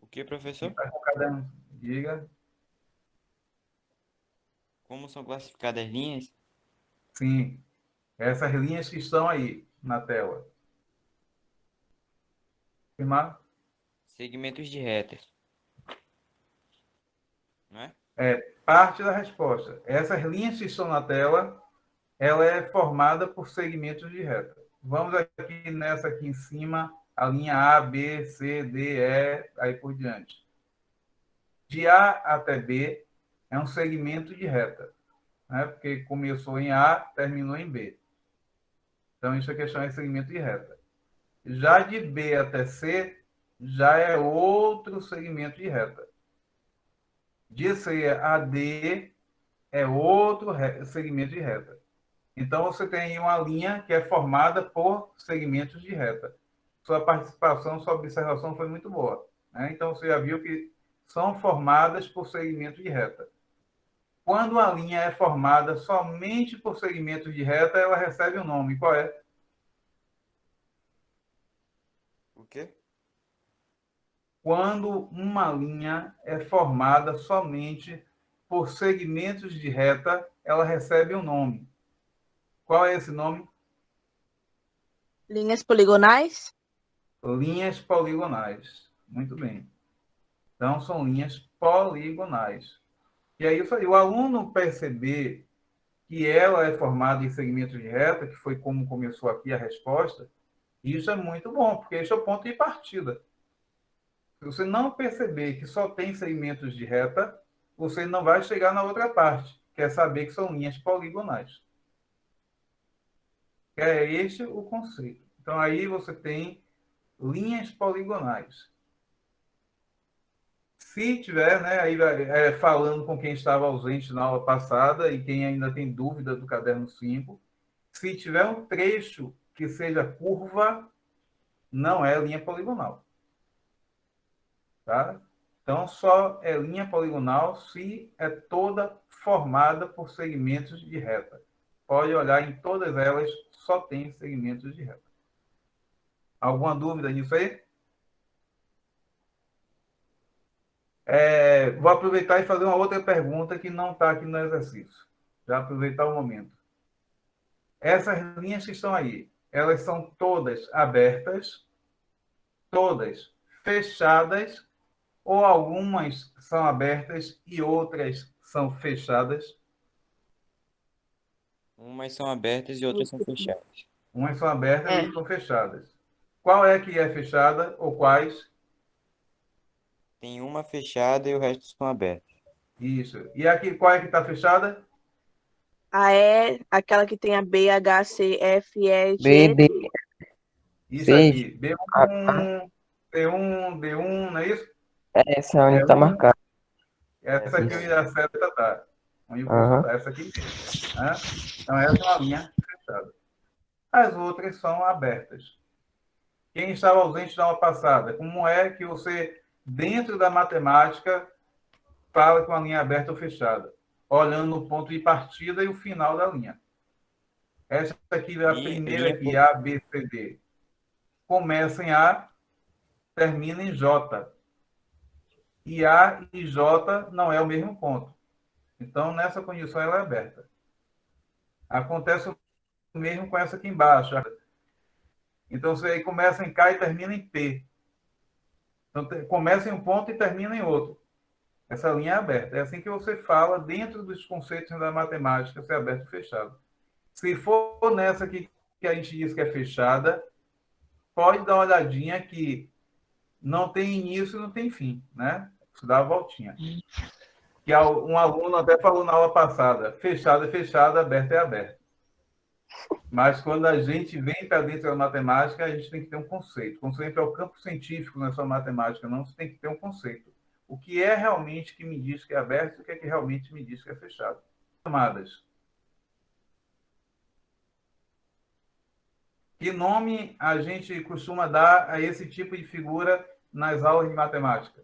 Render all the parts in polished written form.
O que, Quem professor? está com o caderno, diga. Como são classificadas as linhas? Sim, essas linhas que estão aí na tela. Firmar? Segmentos de retas, não é? É parte da resposta. Essas linhas que estão na tela, ela é formada por segmentos de reta. Vamos aqui nessa aqui em cima, a linha A, B, C, D, E, aí por diante. De A até B é um segmento de reta, né? Porque começou em A, terminou em B. Então, isso aqui chama de segmento de reta. Já de B até C, já é outro segmento de reta. De C a D é outro segmento de reta. Então, você tem uma linha que é formada por segmentos de reta. Sua participação, sua observação foi muito boa, né? Então, você já viu que são formadas por segmentos de reta. Quando a linha é formada somente por segmentos de reta, ela recebe um nome. Qual é? O quê? Quando uma linha é formada somente por segmentos de reta, ela recebe um nome. Qual é esse nome? Linhas poligonais? Linhas poligonais. Muito bem. Então, são linhas poligonais. E aí, o aluno perceber que ela é formada em segmentos de reta, que foi como começou aqui a resposta, isso é muito bom, porque esse é o ponto de partida. Se você não perceber que só tem segmentos de reta, você não vai chegar na outra parte, que é saber que são linhas poligonais. É este o conceito. Então, aí você tem linhas poligonais. Se tiver, né, aí falando com quem estava ausente na aula passada e quem ainda tem dúvida do caderno 5, se tiver um trecho que seja curva, não é linha poligonal. Tá? Então, só é linha poligonal se é toda formada por segmentos de reta. Pode olhar em todas elas, só tem segmentos de reta. Alguma dúvida nisso aí? Vou aproveitar e fazer uma outra pergunta que não está aqui no exercício. Já aproveitar o momento. Essas linhas que estão aí, elas são todas abertas, todas fechadas, ou algumas são abertas e outras são fechadas? Umas são abertas e outras são fechadas. Umas são abertas e É. outras são fechadas. Qual é que é fechada ou quais? Tem uma fechada e o resto são abertas. Isso. E aqui, qual é que está fechada? A E, aquela que tem a B, H, C, F, E, B, G, D, D. Isso C, aqui. A, B1, C1, D1, não é isso? essa é onde está E1, marcado. essa aqui Isso. onde a seta está. Onde o cursor Aham. está. Essa aqui mesmo. Né? Então, essa é uma linha fechada. As outras são abertas. Quem estava ausente na aula passada, como é que você, dentro da matemática, fala que uma linha é aberta ou fechada? Olhando o ponto de partida e o final da linha. Essa aqui é a primeira Linha, aqui, A, B, C, D. Começa em A, termina em J. E A e J não é o mesmo ponto. Então, nessa condição, ela é aberta. Acontece o mesmo com essa aqui embaixo. Então, você começa em K e termina em P. Então, começa em um ponto e termina em outro. Essa linha é aberta. É assim que você fala dentro dos conceitos da matemática, se é aberto ou fechado. Se for nessa aqui que a gente diz que é fechada, pode dar uma olhadinha que não tem início e não tem fim, né? Isso dá a voltinha. Que um aluno até falou na aula passada, fechada é fechada, aberta é aberta. Mas quando a gente vem para dentro da matemática, a gente tem que ter um conceito. Como sempre é o campo científico, não é só matemática, não, você tem que ter um conceito. O que é realmente que me diz que é aberto e o que é que realmente me diz que é fechado. Chamadas. Que nome a gente costuma dar a esse tipo de figura nas aulas de matemática?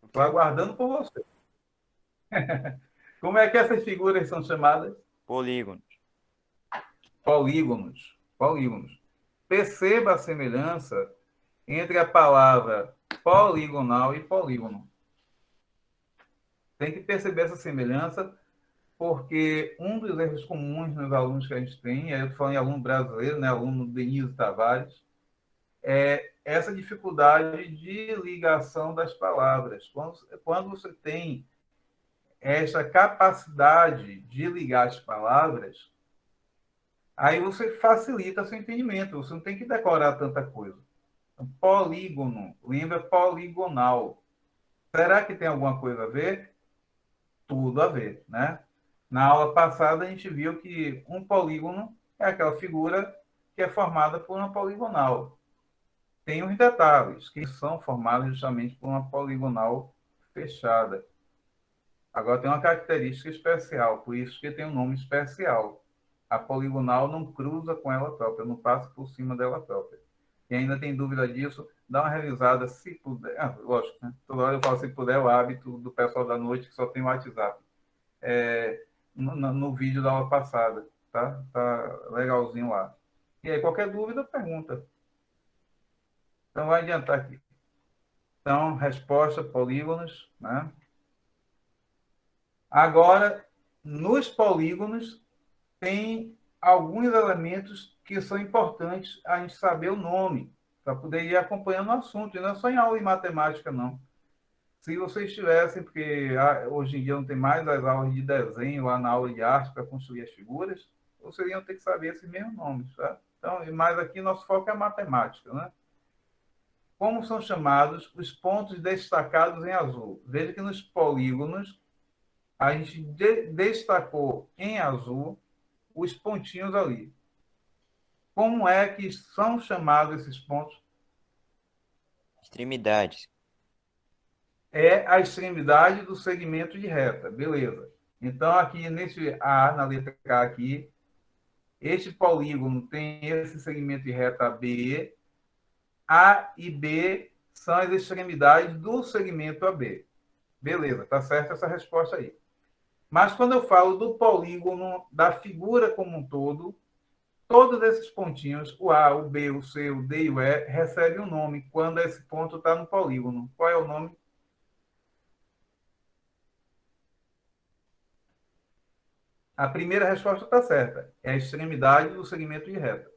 Estou aguardando por você. Como é que essas figuras são chamadas? Polígono. Polígonos. Polígonos. Perceba a semelhança entre a palavra poligonal e polígono. Tem que perceber essa semelhança, porque um dos erros comuns nos alunos que a gente tem, aí eu estou falando em aluno brasileiro, né, aluno Denise Tavares, é essa dificuldade de ligação das palavras. Quando você tem essa capacidade de ligar as palavras, aí você facilita seu entendimento, você não tem que decorar tanta coisa. Então, polígono, lembra poligonal. Será que tem alguma coisa a ver? Tudo a ver, né? Na aula passada, a gente viu que um polígono é aquela figura que é formada por uma poligonal. Tem os detalhes, que são formados justamente por uma poligonal fechada. Agora, tem uma característica especial, por isso que tem um nome especial. A poligonal não cruza com ela própria, não passa por cima dela própria. E ainda tem dúvida disso, dá uma revisada, se puder. Lógico, né? Toda hora eu falo se puder, é o hábito do pessoal da noite que só tem o WhatsApp. No vídeo da aula passada, tá? Tá legalzinho lá. E aí, qualquer dúvida, pergunta. Então, vai adiantar aqui. Então, resposta, polígonos, né? Agora, nos polígonos, tem alguns elementos que são importantes a gente saber o nome, para poder ir acompanhando o assunto, e não é só em aula de matemática, não. Se vocês tivessem, porque hoje em dia não tem mais as aulas de desenho lá na aula de arte para construir as figuras, vocês iam ter que saber esses mesmos nomes, tá? Então, mas aqui nosso foco é a matemática, né? Como são chamados os pontos destacados em azul? Veja que nos polígonos, a gente destacou em azul os pontinhos ali. Como é que são chamados esses pontos? Extremidades. É a extremidade do segmento de reta. Beleza. Então, aqui nesse A, na letra A aqui, este polígono tem esse segmento de reta B. A e B são as extremidades do segmento AB. Beleza, tá certo essa resposta aí. Mas quando eu falo do polígono, da figura como um todo, todos esses pontinhos, o A, o B, o C, o D e o E, recebem um nome quando esse ponto está no polígono. Qual é o nome? A primeira resposta está certa. É a extremidade do segmento de reta.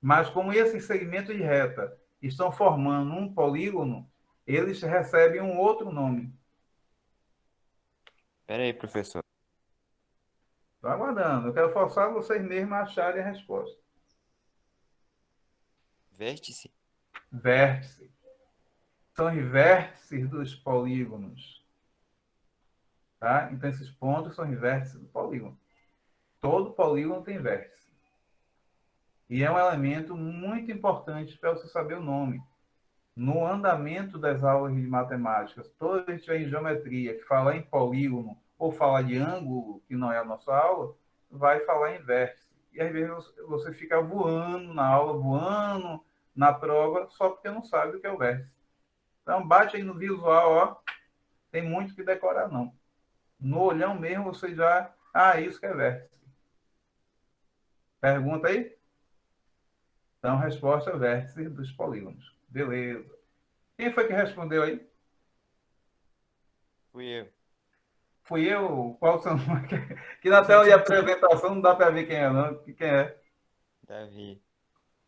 Mas como esses segmentos de reta estão formando um polígono, eles recebem um outro nome. Espera aí, professor. Estou aguardando. Eu quero forçar vocês mesmos a acharem a resposta. Vértice. Vértice. São os vértices dos polígonos. Tá? Então, esses pontos são os vértices do polígono. Todo polígono tem vértice. E é um elemento muito importante para você saber o nome. No andamento das aulas de matemáticas, toda vez que tiver em geometria, que falar em polígono ou falar de ângulo, que não é a nossa aula, vai falar em vértice. E às vezes você fica voando na aula, voando na prova, só porque não sabe o que é o vértice. Então, bate aí no visual, ó. Tem muito que decorar, não. No olhão mesmo, você já... isso que é vértice. Pergunta aí? Então, resposta: vértice dos polígonos. Beleza. Quem foi que respondeu aí? Fui eu. Fui eu? Qual o seu nome? Que na tela de apresentação não dá para ver quem é, não. Quem é? Davi.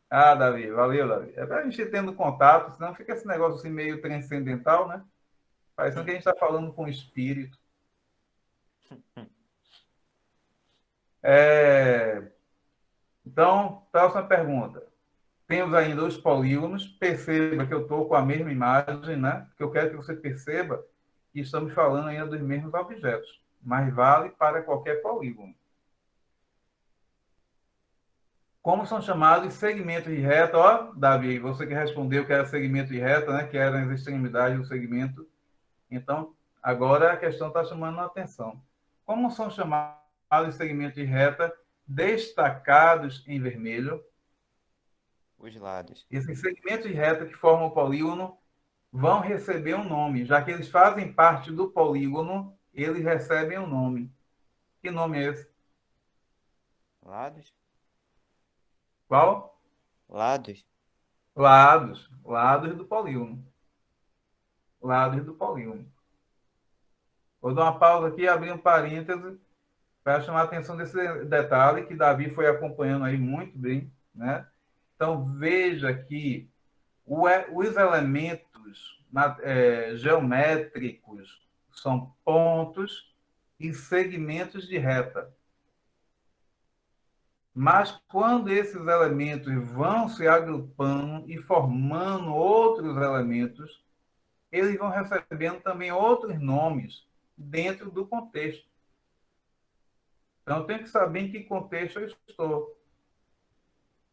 Davi. Valeu, Davi. É para a gente ir tendo contato, senão fica esse negócio assim meio transcendental, né? Parecendo que a gente está falando com o espírito. Então, próxima pergunta. Temos ainda os polígonos. Perceba que eu estou com a mesma imagem, né? Porque eu quero que você perceba que estamos falando ainda dos mesmos objetos, mas vale para qualquer polígono. Como são chamados segmentos de reta? Ó, Davi, você que respondeu que era segmento de reta, né? Que eram as extremidades do segmento. Então, agora a questão está chamando a atenção. Como são chamados segmentos de reta destacados em vermelho? Os lados. Esses segmentos de reta que formam o polígono vão receber um nome. Já que eles fazem parte do polígono, eles recebem um nome. Que nome é esse? Lados? Qual? Lados? Lados. Lados do polígono. Lados do polígono. Vou dar uma pausa aqui, abrir um parêntese para chamar a atenção desse detalhe que Davi foi acompanhando aí muito bem, né? Então, veja que os elementos geométricos são pontos e segmentos de reta. Mas quando esses elementos vão se agrupando e formando outros elementos, eles vão recebendo também outros nomes dentro do contexto. Então, eu tenho que saber em que contexto eu estou.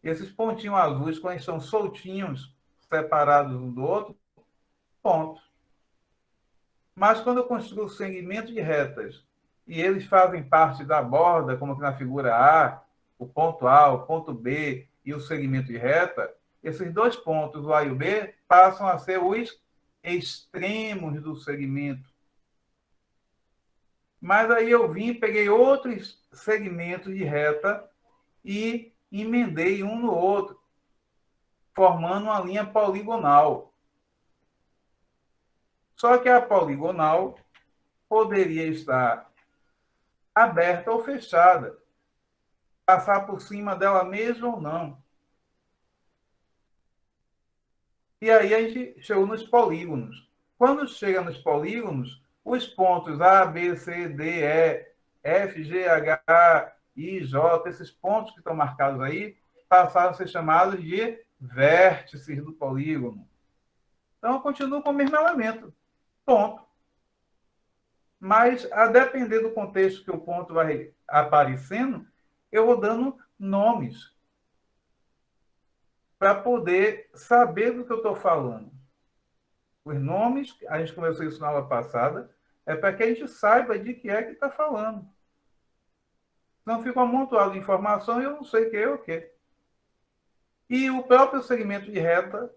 Esses pontinhos azuis, quando estão soltinhos, separados um do outro, ponto. Mas quando eu construo segmentos de retas e eles fazem parte da borda, como aqui na figura A, o ponto B e o segmento de reta, esses dois pontos, o A e o B, passam a ser os extremos do segmento. Mas aí eu vim, peguei outros segmentos de reta e emendei um no outro, formando uma linha poligonal. Só que a poligonal poderia estar aberta ou fechada, passar por cima dela mesma ou não. E aí a gente chegou nos polígonos. Quando chega nos polígonos, os pontos A, B, C, D, E, F, G, H, I, J, esses pontos que estão marcados aí, passaram a ser chamados de vértices do polígono. Então, eu continuo com o mesmo elemento. Ponto. Mas, a depender do contexto que o ponto vai aparecendo, eu vou dando nomes para poder saber do que eu estou falando. Os nomes, a gente começou isso na aula passada, é para que a gente saiba de que é que está falando. Não fica um amontoado de informação e eu não sei o que é o quê. E o próprio segmento de reta,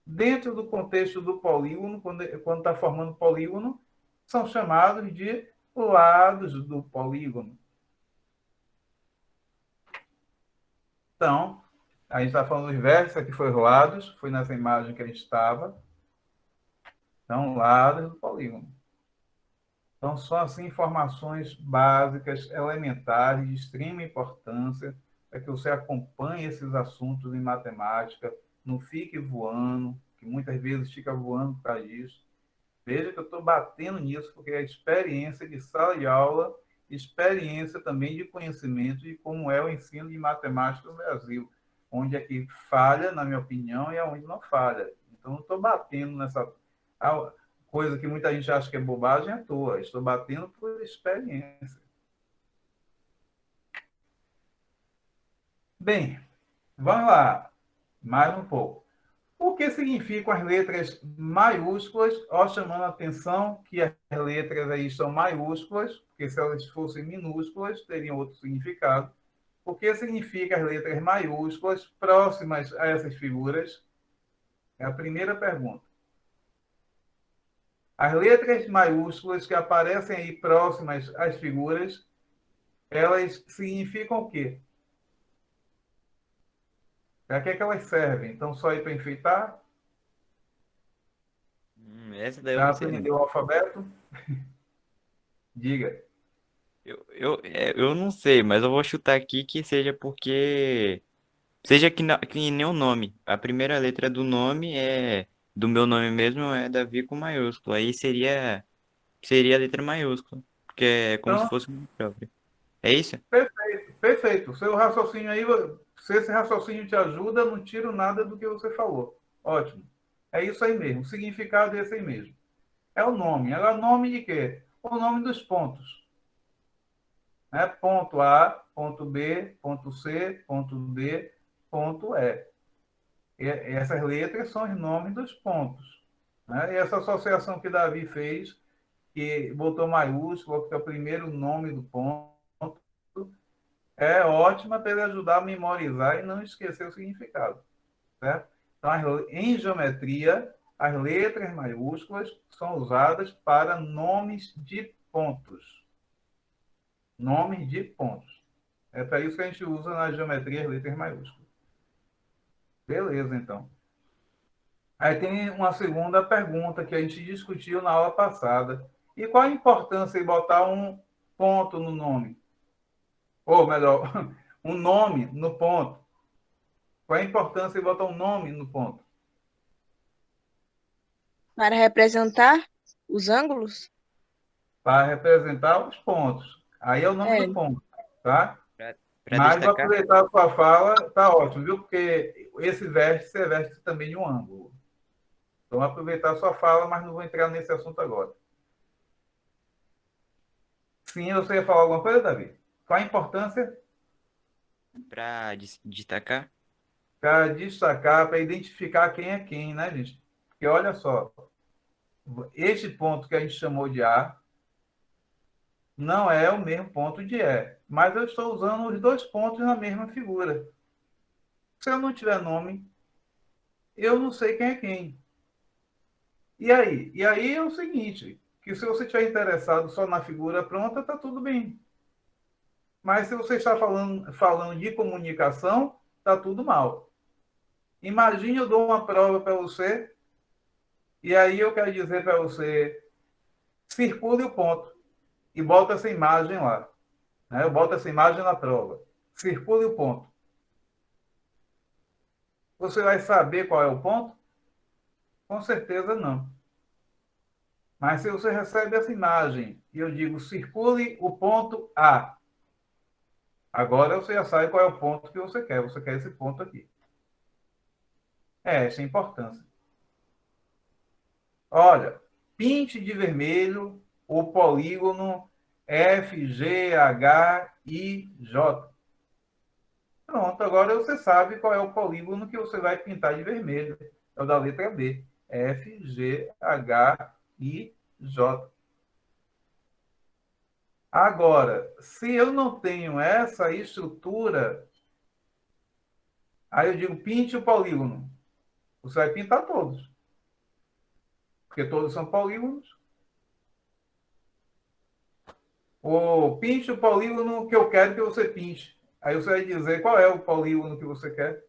dentro do contexto do polígono, quando está formando polígono, são chamados de lados do polígono. Então, a gente está falando dos vértices, aqui foi os lados, foi nessa imagem que a gente estava. Então, lados do polígono. Então, são assim informações básicas, elementares, de extrema importância, para que você acompanhe esses assuntos em matemática, não fique voando, que muitas vezes fica voando para isso. Veja que eu estou batendo nisso, porque é experiência de sala de aula, experiência também de conhecimento de como é o ensino de matemática no Brasil, onde é que falha, na minha opinião, e onde não falha. Então, eu estou batendo nessa coisa que muita gente acha que é bobagem à toa. Estou batendo por experiência. Bem, vamos lá. Mais um pouco. O que significam as letras maiúsculas? Ó, chamando a atenção que as letras aí são maiúsculas, porque se elas fossem minúsculas, teriam outro significado. O que significa as letras maiúsculas próximas a essas figuras? É a primeira pergunta. As letras maiúsculas que aparecem aí próximas às figuras, elas significam o quê? Para que é que elas servem? Então, só aí para enfeitar? Essa daí eu Já não sei não. aprendeu o alfabeto? Diga. Eu não sei, mas eu vou chutar aqui que seja porque... Seja que nem o nome. A primeira letra do nome é... Do meu nome mesmo é Davi com maiúsculo. Aí seria a letra maiúscula. Porque é como se Então, fosse o nome próprio. É isso? perfeito, perfeito. Seu raciocínio aí, se esse raciocínio te ajuda, não tiro nada do que você falou. Ótimo. É isso aí mesmo. O significado é esse aí mesmo. É o nome. Ela é o nome de quê? O nome dos pontos. Né? Ponto A, ponto B, ponto C, ponto D, ponto E. E essas letras são os nomes dos pontos. Né? E essa associação que Davi fez, que botou maiúsculo, que é o primeiro nome do ponto, é ótima para ele ajudar a memorizar e não esquecer o significado. Certo? Então, em geometria, as letras maiúsculas são usadas para nomes de pontos. Nomes de pontos. É para isso que a gente usa na geometria as letras maiúsculas. Beleza, então. Aí tem uma segunda pergunta que a gente discutiu na aula passada. E qual a importância de botar um ponto no nome? Ou melhor, um nome no ponto. Qual a importância de botar um nome no ponto? Para representar os ângulos? Para representar os pontos. Aí é o nome É, do ponto, tá? Para Mas vou destacar, aproveitar a sua fala, tá ótimo, viu? Porque esse vértice é vértice também de um ângulo. Então, vou aproveitar a sua fala, mas não vou entrar nesse assunto agora. Sim, você ia falar alguma coisa, Davi? Qual a importância? para destacar, Para destacar, para identificar quem é quem, né, gente? Porque olha só, este ponto que a gente chamou de A não é o mesmo ponto de E, mas eu estou usando os dois pontos na mesma figura. Se eu não tiver nome, eu não sei quem é quem. E aí? E aí é o seguinte, que se você estiver interessado só na figura pronta, tá tudo bem. Mas se você está falando de comunicação, tá tudo mal. Imagine eu dou uma prova para você, e aí eu quero dizer para você, circule o ponto e bota essa imagem lá. Né? Eu boto essa imagem na prova. Circule o ponto. Você vai saber qual é o ponto? Com certeza não. Mas se você recebe essa imagem e eu digo circule o ponto A, agora você já sabe qual é o ponto que você quer. Você quer esse ponto aqui. É essa a importância. Olha, pinte de vermelho o polígono FGHIJ. Pronto, agora você sabe qual é o polígono que você vai pintar de vermelho. É o da letra B. FGHIJ. Agora, se eu não tenho essa estrutura, aí eu digo pinte o polígono. Você vai pintar todos, porque todos são polígonos. Ou pinte o polígono que eu quero que você pinte. Aí você vai dizer qual é o polígono que você quer.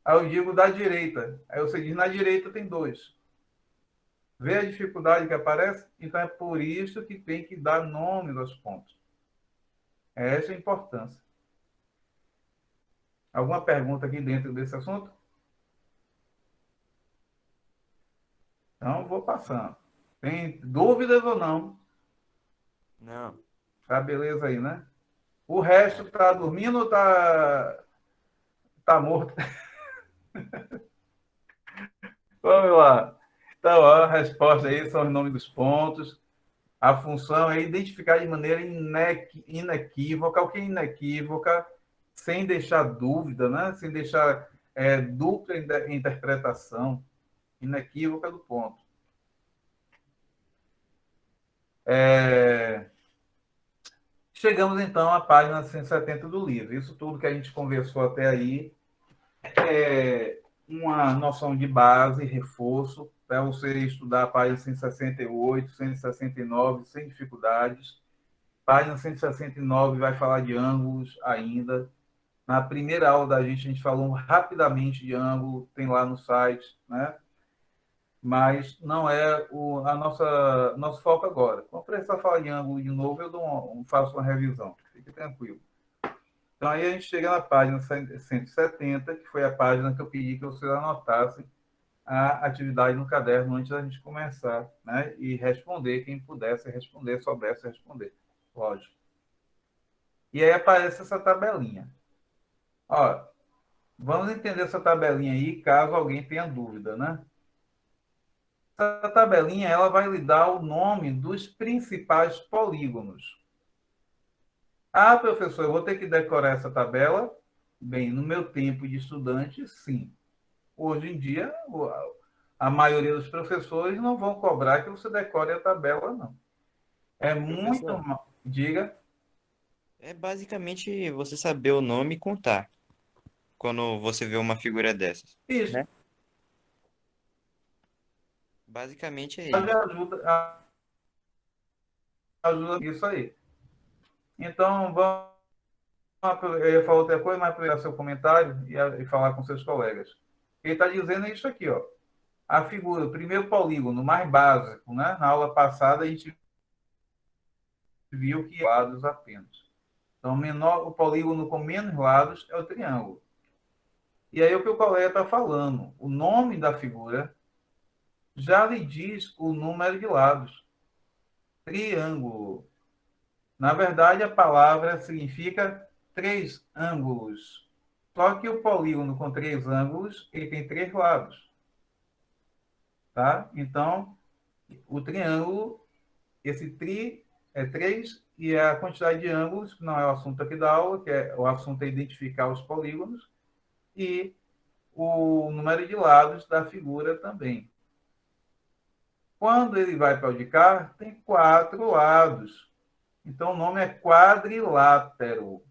Aí eu digo da direita. Aí você diz na direita tem dois. Vê a dificuldade que aparece? Então é por isso que tem que dar nome aos pontos. Essa é a importância. Alguma pergunta aqui dentro desse assunto? Então vou passando. Tem dúvidas ou não? não, Tá beleza aí, né? O resto tá dormindo ou tá morto? Vamos lá. Então, a resposta aí são os nomes dos pontos. A função é identificar de maneira inequívoca, o que é inequívoca, sem deixar dúvida, né? Sem deixar dupla interpretação, inequívoca do ponto. Chegamos então à página 170 do livro. Isso tudo que a gente conversou até aí é uma noção de base, reforço, para você estudar a página 168, 169, sem dificuldades. Página 169 vai falar de ângulos ainda. Na primeira aula da gente, a gente falou rapidamente de ângulo, tem lá no site, né? Mas não é nosso foco agora. Quando precisar falar de ângulo de novo, faço uma revisão. Fique tranquilo. Então, aí a gente chega na página 170, que foi a página que eu pedi que vocês anotassem a atividade no caderno antes da gente começar, né? E responder, quem pudesse responder, soubesse responder. Lógico. E aí aparece essa tabelinha. Ó, vamos entender essa tabelinha aí, caso alguém tenha dúvida, né? Essa tabelinha ela vai lhe dar o nome dos principais polígonos. Ah, professor, eu vou ter que decorar essa tabela? Bem, no meu tempo de estudante, sim. Hoje em dia, a maioria dos professores não vão cobrar que você decore a tabela, não. É muito. professor. Diga. É basicamente você saber o nome e contar quando você vê uma figura dessas, Isso. né? Basicamente é isso. Ajuda isso aí. Então, vamos eu ia falar outra coisa, mas pegar seu comentário e falar com seus colegas. Ele está dizendo isso aqui, ó. A figura, o primeiro polígono mais básico, né? Na aula passada a gente viu que lados apenas. Então, o polígono com menos lados é o triângulo. E aí o que o colega está falando, o nome da figura já lhe diz o número de lados. Triângulo. Na verdade, a palavra significa três ângulos. Só que o polígono com três ângulos, ele tem três lados. Tá? Então, o triângulo, esse tri é 3 e a quantidade de ângulos, que não é o assunto aqui da aula, que é o assunto é identificar os polígonos, e o número de lados da figura também. Quando ele vai para o de cá, tem 4 lados. Então, o nome é quadrilátero.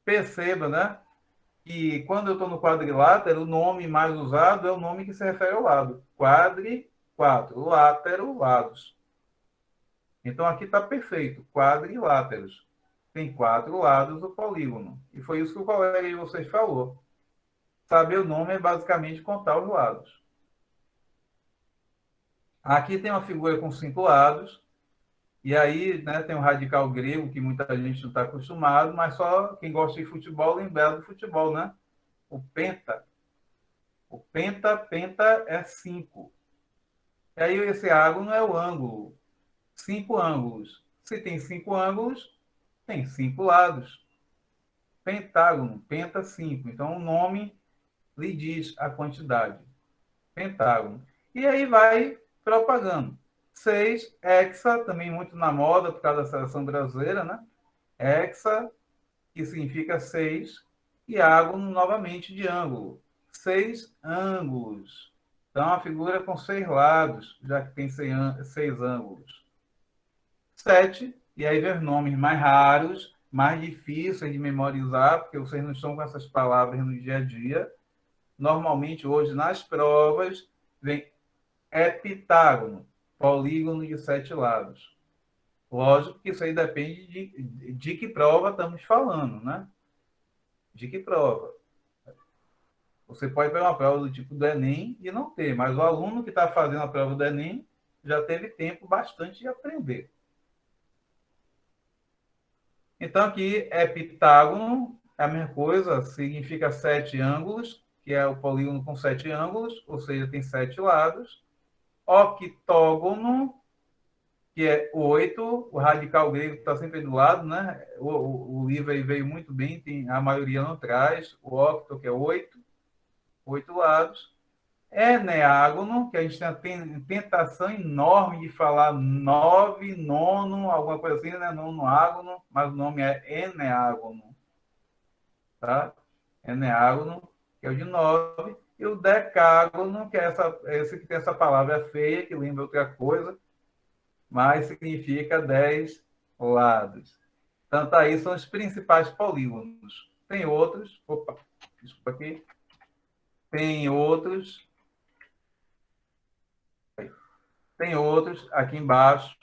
Perceba, né? Que quando eu estou no quadrilátero, o nome mais usado é o nome que se refere ao lado. Quatro. Látero, lados. Então, aqui está perfeito. Quadriláteros. Tem 4 lados o polígono. E foi isso que o colega de vocês falou. Saber o nome é basicamente contar os lados. Aqui tem uma figura com 5 lados. E aí, né, tem um radical grego que muita gente não está acostumado, mas só quem gosta de futebol lembra do futebol, né? O penta. O penta é 5. E aí esse ágono é o ângulo. 5 ângulos. Se tem 5 ângulos, tem 5 lados. Pentágono, penta 5. Então o nome lhe diz a quantidade. Pentágono. E aí vai propagando. 6, hexa, também muito na moda por causa da seleção brasileira, né? Hexa, que significa 6, e ágono novamente de ângulo. 6 ângulos. Então, a figura com 6 lados, já que tem 6 ângulos. 7, e aí vem os nomes mais raros, mais difíceis de memorizar, porque vocês não estão com essas palavras no dia a dia. Normalmente, hoje, nas provas, vem heptágono, polígono de 7 lados. Lógico que isso aí depende de que prova estamos falando, né? De que prova. Você pode pegar uma prova do tipo do Enem e não ter, mas o aluno que está fazendo a prova do Enem já teve tempo bastante de aprender. Então, aqui, heptágono é a mesma coisa, significa 7 ângulos, que é o polígono com 7 ângulos, ou seja, tem 7 lados. Octógono, que é 8, o radical grego está sempre do lado, né? O livro aí veio muito bem, a maioria não traz. O octo, que é 8 lados. Eneágono, que a gente tem a tentação enorme de falar 9, nono, alguma coisa assim, né? Nono ágono, mas o nome é eneágono. Tá? Eneágono, que é o de 9. E o decágono, que é esse que tem essa palavra feia, que lembra outra coisa, mas significa 10 lados. Então, aí são os principais polígonos. Tem outros, desculpa aqui, tem outros aqui embaixo,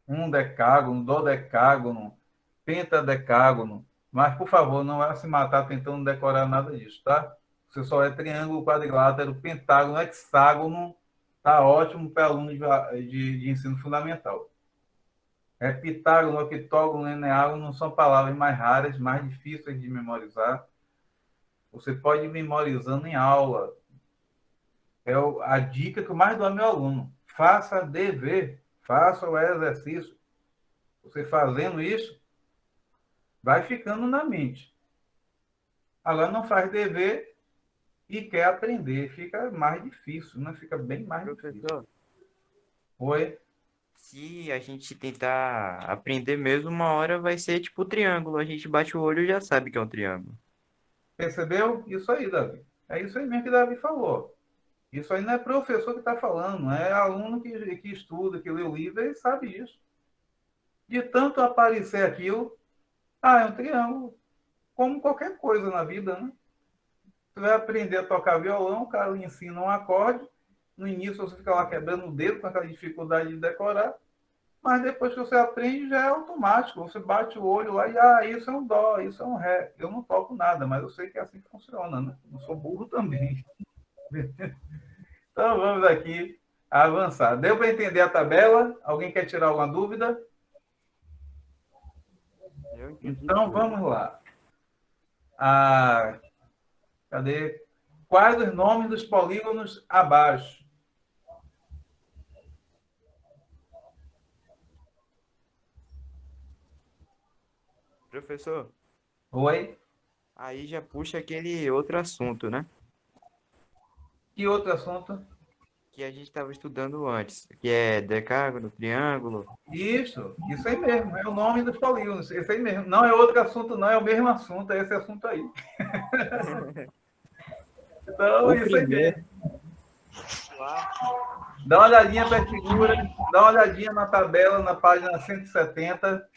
um decágono, dodecágono, pentadecágono, mas, por favor, não vai se matar tentando decorar nada disso, tá? Você só é triângulo, quadrilátero, pentágono, hexágono, tá ótimo para aluno de ensino fundamental. Heptágono, octógono, eneágono não são palavras mais raras, mais difíceis de memorizar. Você pode ir memorizando em aula. É a dica que eu mais dou ao meu aluno. Faça dever, faça o exercício. Você fazendo isso, vai ficando na mente. Agora não faz dever e quer aprender. Fica mais difícil, né? Fica bem mais difícil. Professor, Oi? se a gente tentar aprender mesmo, uma hora vai ser tipo triângulo. A gente bate o olho e já sabe que é um triângulo. Percebeu? Isso aí, Davi. É isso aí mesmo que Davi falou. Isso aí não é professor que está falando, é aluno que estuda, que lê o livro, ele sabe isso. De tanto aparecer aquilo, é um triângulo. Como qualquer coisa na vida, né? Você vai aprender a tocar violão, o cara lhe ensina um acorde, no início você fica lá quebrando o dedo com aquela dificuldade de decorar, mas depois que você aprende já é automático. Você bate o olho lá e, isso é um dó, isso é um ré. Eu não toco nada, mas eu sei que é assim que funciona, né? Não sou burro também. Então vamos aqui avançar. Deu para entender a tabela? Alguém quer tirar alguma dúvida? Eu entendi Então tudo. vamos lá. Ah, cadê? Quais os nomes dos polígonos abaixo? Professor, Oi? aí já puxa aquele outro assunto, né? Que outro assunto? Que a gente estava estudando antes, que é decágono, triângulo. Isso aí mesmo, é o nome dos polígonos, esse aí mesmo. Não é outro assunto, não, é o mesmo assunto, é esse assunto aí. Então, O isso aí primeiro, mesmo. Dá uma olhadinha para as figuras, dá uma olhadinha na tabela, na página 170,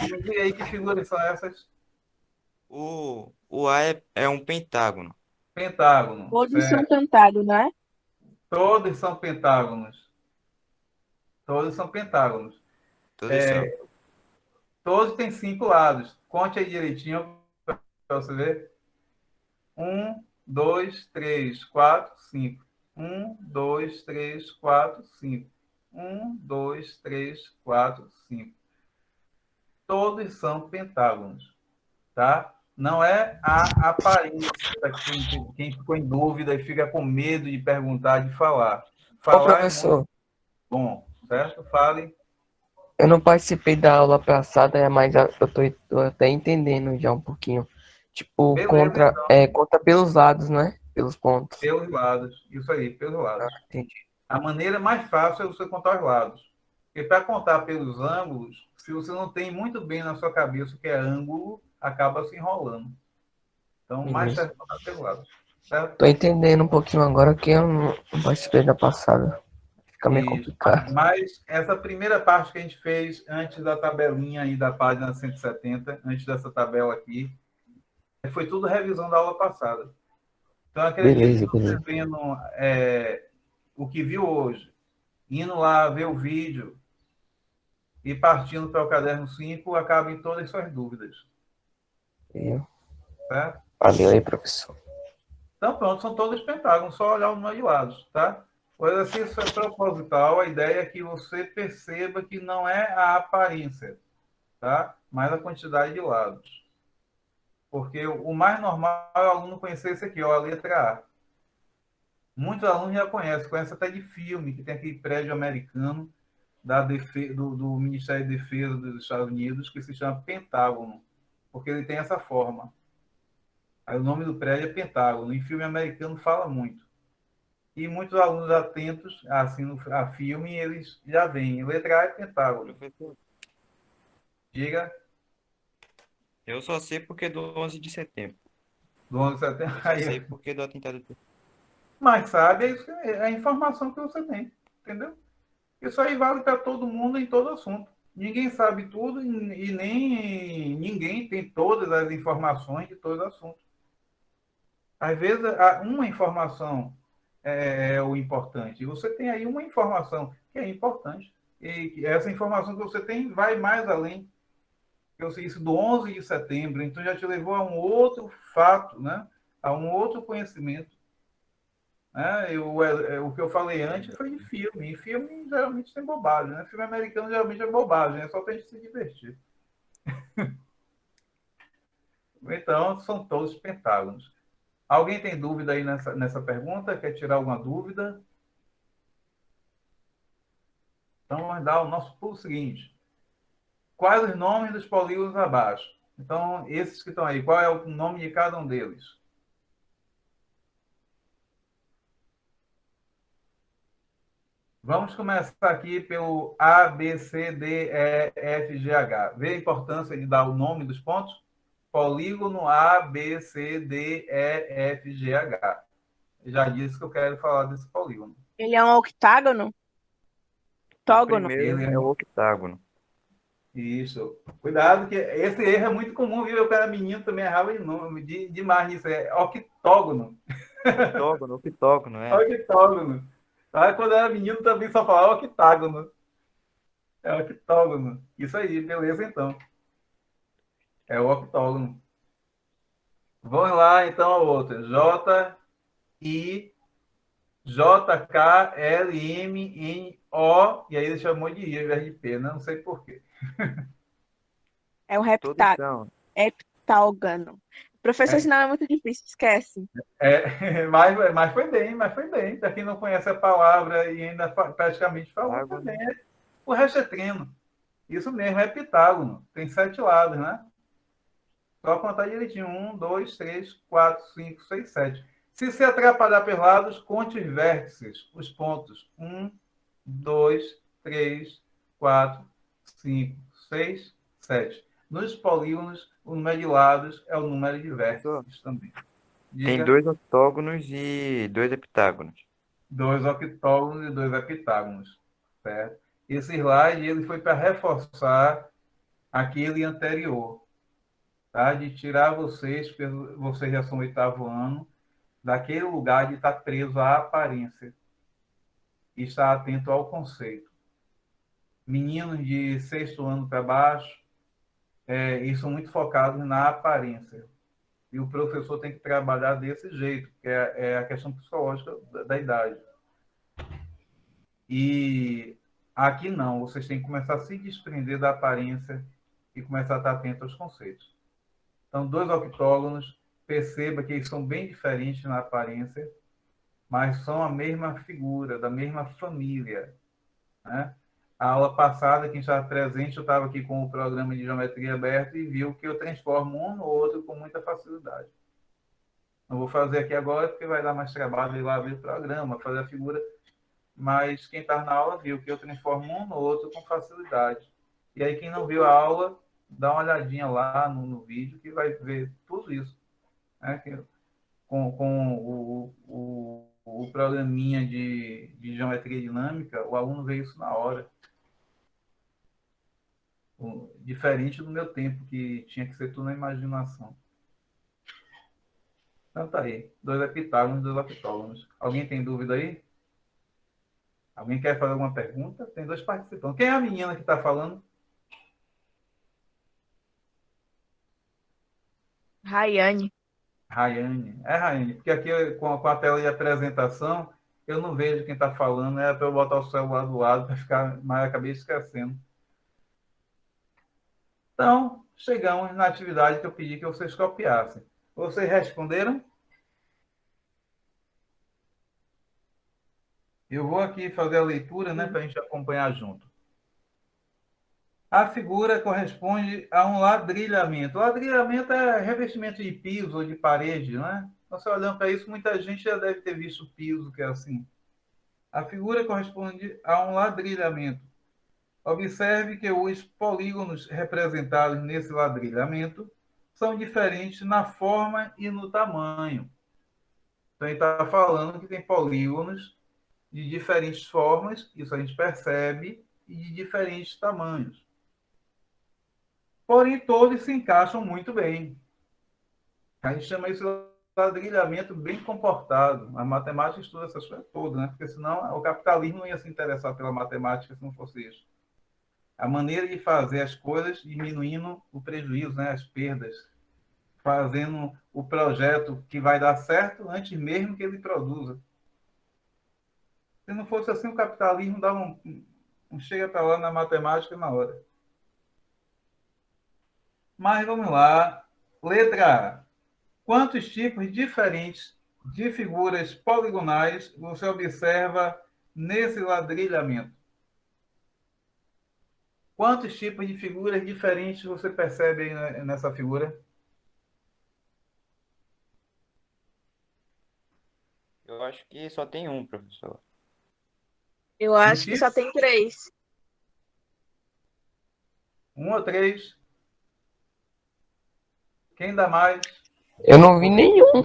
e me diga aí que figuras são essas. O A é um pentágono. Pentágono, Todos são certo? cantados, né? Todos são pentágonos. Todos são pentágonos. Todos são. Todos têm 5 lados. Conte aí direitinho para você ver. 1, 2, 3, 4, 5. 1, 2, 3, 4, 5. 1, 2, 3, 4, 5. Todos são pentágonos, tá? Não é a aparência para quem ficou em dúvida e fica com medo de perguntar, de falar. ô Falar é muito professor, bom, certo? Fale. eu não participei da aula passada, mas tô até entendendo já um pouquinho. Tipo, Beleza, conta pelos lados, né? Pelos pontos. pelos lados. Isso aí, pelos Ah, lados. entendi. A maneira mais fácil é você contar os lados. Porque para contar pelos ângulos, se você não tem muito bem na sua cabeça o que é ângulo, acaba se enrolando. Então, mais Beleza. certo é contar pelos lados. Certo? Tô entendendo um pouquinho agora que eu não participei da passada. Fica meio Isso. complicado. Mas essa primeira parte que a gente fez antes da tabelinha aí da página 170, antes dessa tabela aqui, foi tudo revisão da aula passada. Então, acredito que Beleza, você beleza. vendo o que viu hoje, indo lá ver o vídeo e partindo para o caderno 5, acaba em todas as suas dúvidas. Valeu. Certo? Valeu aí, professor. Então, pronto, são todos pentágonos, só olhar o número de lados, tá? O exercício é proposital, a ideia é que você perceba que não é a aparência, tá? Mas a quantidade de lados. Porque o mais normal é o aluno conhecer esse aqui, ó, a letra A. Muitos alunos já conhecem até de filme, que tem aquele prédio americano do Ministério da Defesa dos Estados Unidos, que se chama Pentágono, porque ele tem essa forma. Aí o nome do prédio é Pentágono. Em filme americano fala muito. E muitos alunos atentos assim a filme, eles já veem. Letra A é Pentágono. Professor, Diga, eu só sei porque do 11 de setembro. do 11 de Eu setembro. só sei porque do atentado. Mas sabe, é a informação que você tem. Entendeu? Isso aí vale para todo mundo em todo assunto. Ninguém sabe tudo e nem ninguém tem todas as informações de todo assunto. Às vezes, uma informação é o importante. Você tem aí uma informação que é importante. E essa informação que você tem vai mais além. Eu sei isso do 11 de setembro, então já te levou a um outro fato, né? A um outro conhecimento. Né? O que eu falei antes foi de filme. E filme geralmente tem bobagem. Né? Filme americano geralmente é bobagem, é só para a gente se divertir. Então, são todos pentágonos. Alguém tem dúvida aí nessa pergunta? Quer tirar alguma dúvida? Então, vamos dar o nosso pulo seguinte. Quais os nomes dos polígonos abaixo? Então, esses que estão aí, qual é o nome de cada um deles? Vamos começar aqui pelo A, B, C, D, E, F, G, H. Vê a importância de dar o nome dos pontos? Polígono A, B, C, D, E, F, G, H. Eu já disse que eu quero falar desse polígono. Ele é um octágono? O Octógono? primeiro Ele é é o octágono. Isso. Cuidado, que esse erro é muito comum, viu? Eu era menino, também errava de nome, demais nisso. É octógono. Octógono, é. Octógono. Quando eu era menino, também só falava octágono. É octógono. Isso aí, beleza então. É o octógono. Vamos lá, então, a outra. J-I, J-K-L-M-N-O, e aí ele chamou de I ao invés de P, né? Não sei por quê. É um Todos são. heptágono. Professor, esse É, nome é muito difícil, esquece. mas foi bem, mas foi bem. Para quem não conhece a palavra e ainda praticamente falou, foi bem. Heptágono. O resto é treino. Isso mesmo, é heptágono. Tem 7 lados, né? Só contar direitinho. 1, 2, 3, 4, 5, 6, 7. Se se atrapalhar pelos lados, conte os vértices, os pontos. 1, 2, 3, 4, 5, 6, 7. Nos polígonos, o número de lados é o número de Professor, vértices também. tem Diga, 2 octógonos e 2 heptágonos. 2 octógonos e 2 heptágonos. Certo? Esse slide ele foi para reforçar aquele anterior. Tá? De tirar vocês, porque vocês já são 8º ano, daquele lugar de estar preso à aparência e estar atento ao conceito. Meninos de 6º ano para baixo, eles são muito focados na aparência. E o professor tem que trabalhar desse jeito, que é a questão psicológica da idade. E aqui não, vocês têm que começar a se desprender da aparência e começar a estar atento aos conceitos. Então, 2 octógonos, perceba que eles são bem diferentes na aparência, mas são a mesma figura, da mesma família. Né? A aula passada, quem estava presente, eu estava aqui com o programa de geometria aberto e viu que eu transformo um no outro com muita facilidade. Não vou fazer aqui agora, porque vai dar mais trabalho ir lá ver o programa, fazer a figura, mas quem está na aula viu que eu transformo um no outro com facilidade. E aí, quem não viu a aula, dá uma olhadinha lá no vídeo, que vai ver tudo isso. Né? Com o programinha de geometria dinâmica, o aluno vê isso na hora. Diferente do meu tempo, que tinha que ser tudo na imaginação. Então tá aí. 2 heptágonos, 2 octógonos. Alguém tem dúvida aí? Alguém quer fazer alguma pergunta? Tem 2 participantes. Quem é a menina que está falando? Rayane. Rayane. É Rayane, porque aqui com a tela de apresentação, eu não vejo quem está falando, é para eu botar o celular do lado para ficar, mas acabei esquecendo. Então, chegamos na atividade que eu pedi que vocês copiassem. Vocês responderam? Eu vou aqui fazer a leitura, né, para a gente acompanhar junto. A figura corresponde a um ladrilhamento. Ladrilhamento é revestimento de piso ou de parede, né? Então, você olhando para isso, muita gente já deve ter visto o piso, que é assim. A figura corresponde a um ladrilhamento. Observe que os polígonos representados nesse ladrilhamento são diferentes na forma e no tamanho. Então, ele está falando que tem polígonos de diferentes formas, isso a gente percebe, e de diferentes tamanhos. Porém, todos se encaixam muito bem. A gente chama isso de ladrilhamento bem comportado. A matemática estuda essas coisas todas, né? Porque senão o capitalismo não ia se interessar pela matemática se não fosse isso. A maneira de fazer as coisas diminuindo o prejuízo, né? As perdas, fazendo o projeto que vai dar certo antes mesmo que ele produza. Se não fosse assim, o capitalismo dava um chega para lá na matemática na hora. Mas vamos lá. Letra A. Quantos tipos diferentes de figuras poligonais você observa nesse ladrilhamento? Quantos tipos de figuras diferentes você percebe aí nessa figura? Eu acho que só tem um, professor. Eu Um acho que tipo? só tem 3. 1 ou 3? Quem dá mais? Eu não vi nenhum.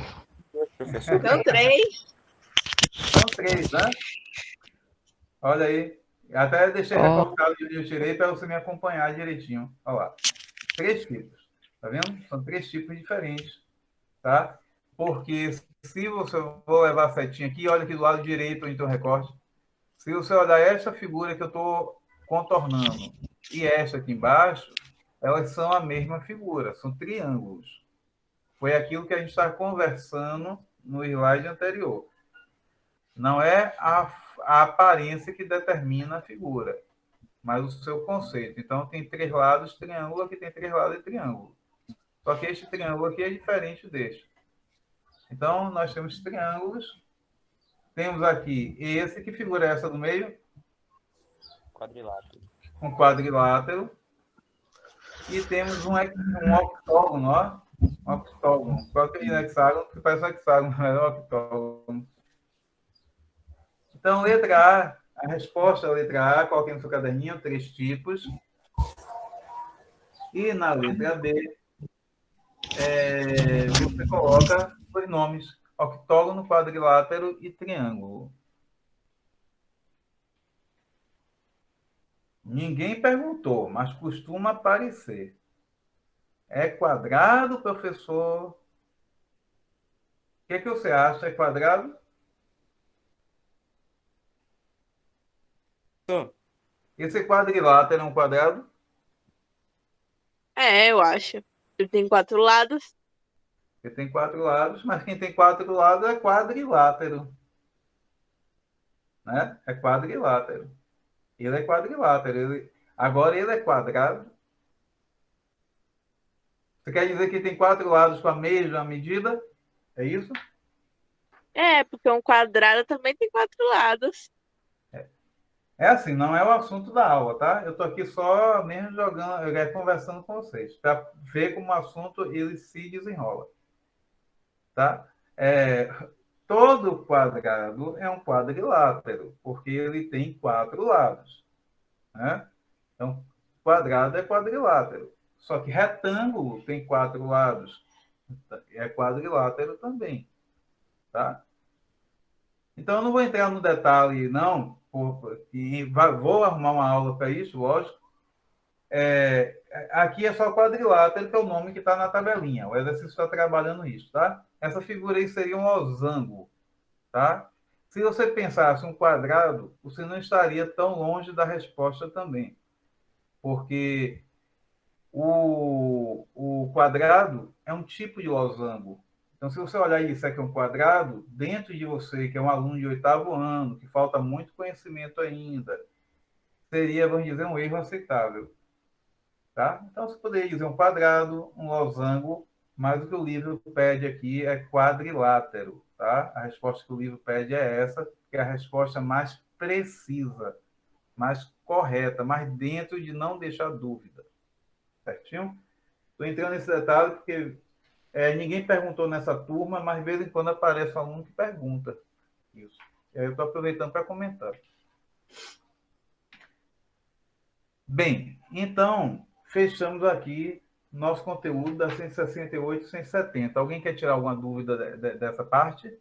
Professor, São 3. São 3, né? Olha aí. Até deixei Ó, recortado de onde eu tirei para você me acompanhar direitinho. Olha lá. 3 tipos. Tá vendo? São 3 tipos diferentes. Tá? Porque se você... Vou levar a setinha aqui, olha aqui do lado direito onde tem o recorte. Se você olhar essa figura que eu estou contornando e esta aqui embaixo, elas são a mesma figura, são triângulos. Foi aquilo que a gente estava conversando no slide anterior. Não é a aparência que determina a figura, mas o seu conceito. Então, tem 3 lados triângulo, aqui tem 3 lados de triângulo. Só que este triângulo aqui é diferente deste. Então, nós temos triângulos. Temos aqui esse, que figura é essa do meio? Quadrilátero. Um quadrilátero. E temos um octógono, ó. Um octógono. Qual que é hexágono? Que parece um hexágono, mas é um octógono. Então, letra A resposta à letra A, coloquei no seu caderninho, 3 tipos. E na letra B, você coloca os nomes: octógono, quadrilátero e triângulo. Ninguém perguntou, mas costuma aparecer. É quadrado, professor? O que você acha? É quadrado? Esse quadrilátero é um quadrado? Eu acho. Ele tem 4 lados. Ele tem 4 lados, mas quem tem 4 lados é quadrilátero. Né? É quadrilátero. Ele é quadrilátero. Agora ele é quadrado. Você quer dizer que tem 4 lados com a mesma medida? É isso? Porque um quadrado também tem 4 lados. É assim, não é o assunto da aula, tá? Eu estou aqui só mesmo jogando, conversando com vocês, para ver como o assunto ele se desenrola. Tá? Todo quadrado é um quadrilátero, porque ele tem 4 lados. Né? Então, quadrado é quadrilátero. Só que retângulo tem 4 lados. É quadrilátero também. Tá? Então, eu não vou entrar no detalhe, não, vou arrumar uma aula para isso, lógico. Aqui é só quadrilátero, que é o nome que está na tabelinha. O exercício está trabalhando isso, tá? Essa figura aí seria um losango, tá? Se você pensasse um quadrado, você não estaria tão longe da resposta também, porque o quadrado é um tipo de losango. Então, se você olhar isso aqui é um quadrado, dentro de você, que é um aluno de 8º ano, que falta muito conhecimento ainda, seria, vamos dizer, um erro aceitável. Tá? Então, você poderia dizer um quadrado, um losango, mas o que o livro pede aqui é quadrilátero. Tá? A resposta que o livro pede é essa, que é a resposta mais precisa, mais correta, mais dentro de não deixar dúvida. Certinho? Estou entrando nesse detalhe porque ninguém perguntou nessa turma, mas de vez em quando aparece um aluno que pergunta isso. E aí eu estou aproveitando para comentar. Bem, então, fechamos aqui nosso conteúdo da 168 e 170. Alguém quer tirar alguma dúvida dessa parte?